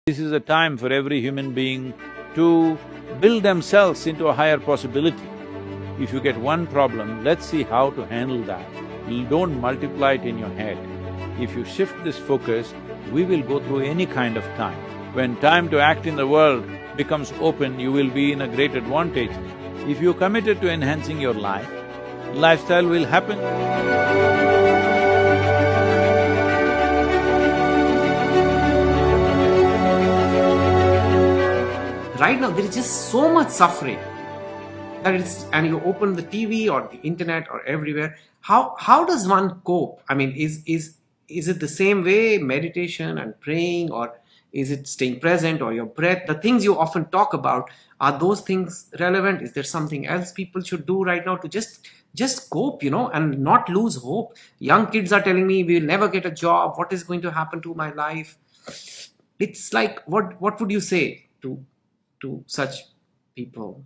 This is a time for every human being to build themselves into a higher possibility. If you get one problem, let's see how to handle that. Don't multiply it in your head. If you shift this focus, we will go through any kind of time. When time to act in the world becomes open, you will be in a great advantage. If you're committed to enhancing your life, lifestyle will happen. Right now, there is just so much suffering that and you open the TV or the internet or everywhere. How does one cope? I mean, is it the same way, meditation and praying, or is it staying present or your breath? The things you often talk about, are those things relevant? Is there something else people should do right now to just cope, and not lose hope? Young kids are telling me we'll never get a job. What is going to happen to my life? It's like, what would you say to such people?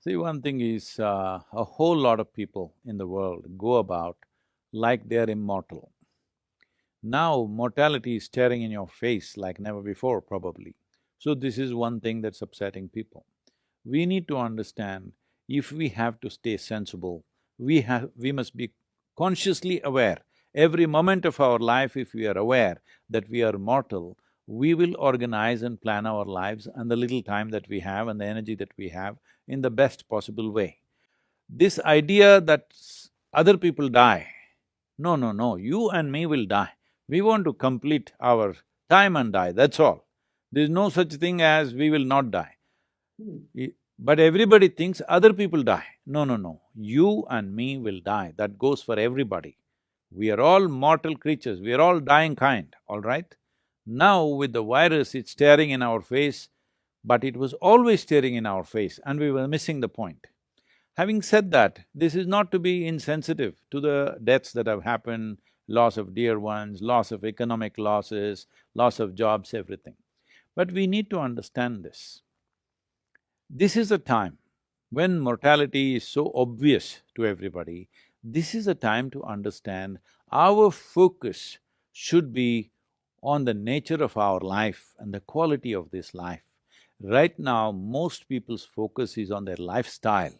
See, one thing is, a whole lot of people in the world go about like they're immortal. Now, mortality is staring in your face like never before, probably. So this is one thing that's upsetting people. We need to understand, if we have to stay sensible, we must be consciously aware. Every moment of our life, if we are aware that we are mortal, we will organize and plan our lives and the little time that we have and the energy that we have in the best possible way. This idea that other people die, no, you and me will die. We want to complete our time and die, that's all. There's no such thing as we will not die. But everybody thinks other people die. No, you and me will die, that goes for everybody. We are all mortal creatures, we are all dying kind, all right? Now with the virus, it's staring in our face, but it was always staring in our face and we were missing the point. Having said that, this is not to be insensitive to the deaths that have happened, loss of dear ones, loss of economic losses, loss of jobs, everything. But we need to understand this. This is a time when mortality is so obvious to everybody. This is a time to understand our focus should be on the nature of our life and the quality of this life. Right now, most people's focus is on their lifestyle.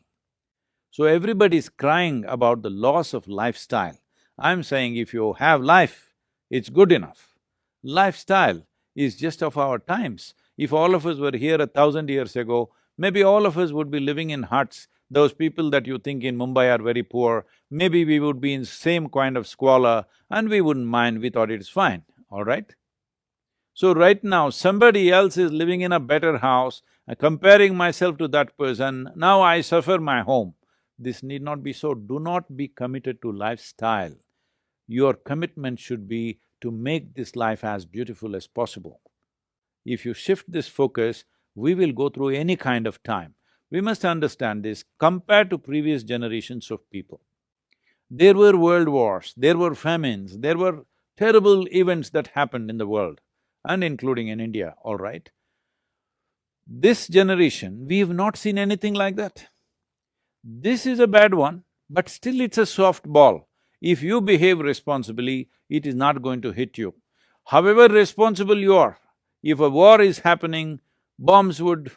So everybody's crying about the loss of lifestyle. I'm saying if you have life, it's good enough. Lifestyle is just of our times. If all of us were here 1,000 years ago, maybe all of us would be living in huts. Those people that you think in Mumbai are very poor, maybe we would be in same kind of squalor and we wouldn't mind, we thought it's fine, all right? So right now, somebody else is living in a better house, comparing myself to that person, now I suffer my home. This need not be so. Do not be committed to lifestyle. Your commitment should be to make this life as beautiful as possible. If you shift this focus, we will go through any kind of time. We must understand this compared to previous generations of people. There were world wars, there were famines, there were terrible events that happened in the world, and including in India, all right? This generation, we've not seen anything like that. This is a bad one, but still it's a soft ball. If you behave responsibly, it is not going to hit you. However responsible you are, if a war is happening, bombs would,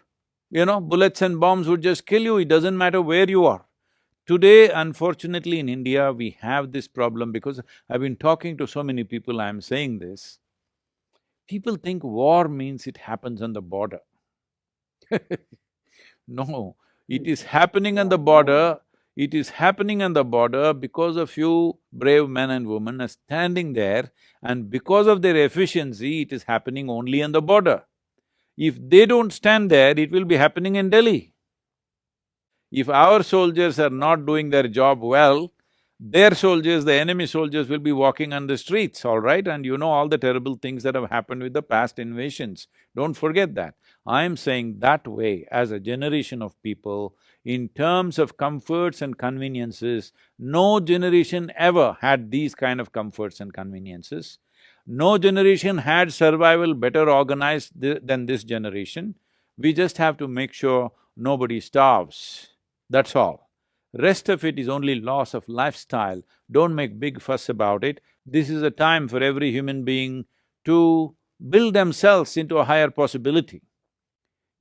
bullets and bombs would just kill you, it doesn't matter where you are. Today, unfortunately in India, we have this problem because I've been talking to so many people, I'm saying this. People think war means it happens on the border. No, it is happening on the border, it is happening on the border because a few brave men and women are standing there, and because of their efficiency, it is happening only on the border. If they don't stand there, it will be happening in Delhi. If our soldiers are not doing their job well, their soldiers, the enemy soldiers will be walking on the streets, all right? And you know all the terrible things that have happened with the past invasions. Don't forget that. I'm saying that way, as a generation of people, in terms of comforts and conveniences, no generation ever had these kind of comforts and conveniences. No generation had survival better organized than this generation. We just have to make sure nobody starves, that's all. Rest of it is only loss of lifestyle. Don't make big fuss about it. This is a time for every human being to build themselves into a higher possibility,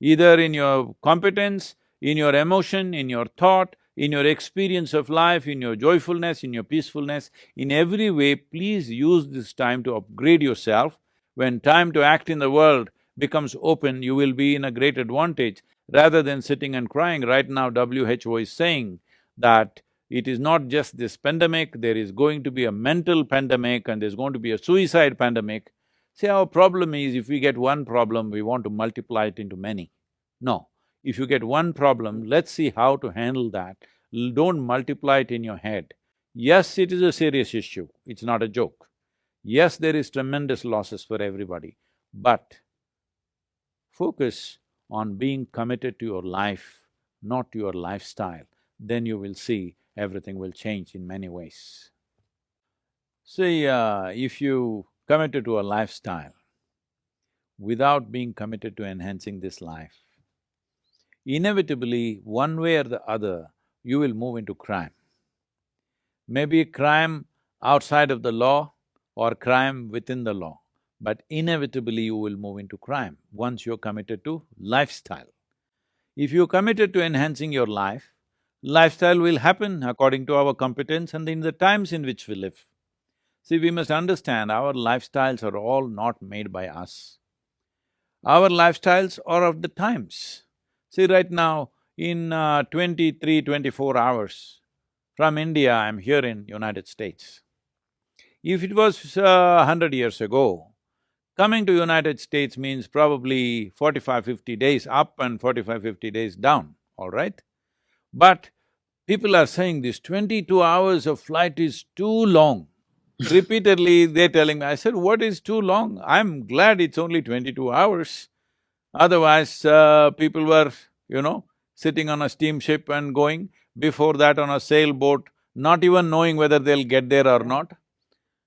either in your competence, in your emotion, in your thought, in your experience of life, in your joyfulness, in your peacefulness. In every way, please use this time to upgrade yourself. When time to act in the world becomes open, you will be in a great advantage rather than sitting and crying. Right now, WHO is saying that it is not just this pandemic, there is going to be a mental pandemic and there's going to be a suicide pandemic. See, our problem is if we get one problem, we want to multiply it into many. No, if you get one problem, let's see how to handle that. Don't multiply it in your head. Yes, it is a serious issue, it's not a joke. Yes, there is tremendous losses for everybody, but focus on being committed to your life, not to your lifestyle. Then you will see everything will change in many ways. See, if you committed to a lifestyle without being committed to enhancing this life, inevitably, one way or the other, you will move into crime. Maybe crime outside of the law or crime within the law, but inevitably you will move into crime once you're committed to lifestyle. If you're committed to enhancing your life, lifestyle will happen according to our competence and in the times in which we live. See, we must understand our lifestyles are all not made by us. Our lifestyles are of the times. See, right now, in 23, 24 hours from India, I'm here in United States. If it was 100 years ago, coming to United States means probably 45, 50 days up and 45, 50 days down, all right? But people are saying this 22 hours of flight is too long. Repeatedly, they're telling me, I said, what is too long? I'm glad it's only 22 hours. Otherwise, people were, sitting on a steamship and going, before that on a sailboat, not even knowing whether they'll get there or not.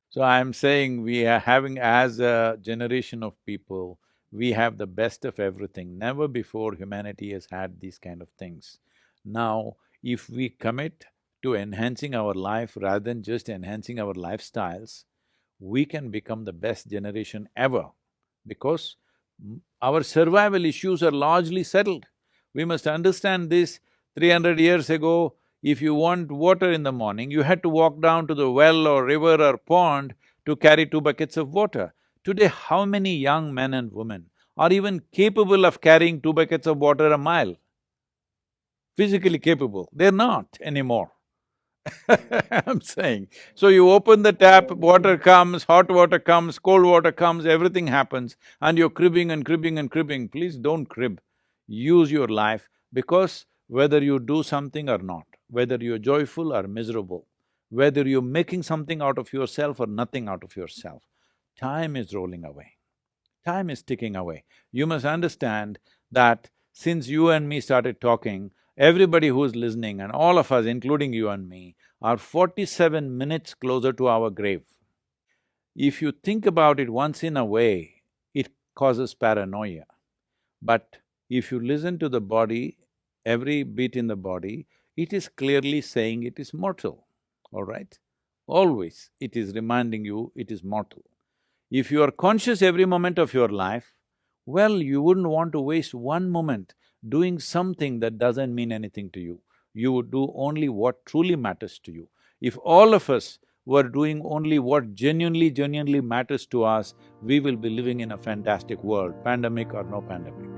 So I'm saying we are having, as a generation of people, we have the best of everything. Never before humanity has had these kind of things. Now, if we commit to enhancing our life rather than just enhancing our lifestyles, we can become the best generation ever because our survival issues are largely settled. We must understand this. 300 years ago, if you want water in the morning, you had to walk down to the well or river or pond to carry 2 buckets of water. Today, how many young men and women are even capable of carrying 2 buckets of water a mile? Physically capable, they're not anymore. I'm saying. So you open the tap, water comes, hot water comes, cold water comes, everything happens, and you're cribbing and cribbing and cribbing. Please don't crib. Use your life because whether you do something or not, whether you're joyful or miserable, whether you're making something out of yourself or nothing out of yourself, time is rolling away. Time is ticking away. You must understand that since you and me started talking, everybody who's listening and all of us, including you and me, are 47 minutes closer to our grave. If you think about it once in a way, it causes paranoia. But if you listen to the body, every beat in the body, it is clearly saying it is mortal, all right? Always it is reminding you it is mortal. If you are conscious every moment of your life, well, you wouldn't want to waste one moment doing something that doesn't mean anything to you. You would do only what truly matters to you. If all of us were doing only what genuinely matters to us, we will be living in a fantastic world, pandemic or no pandemic.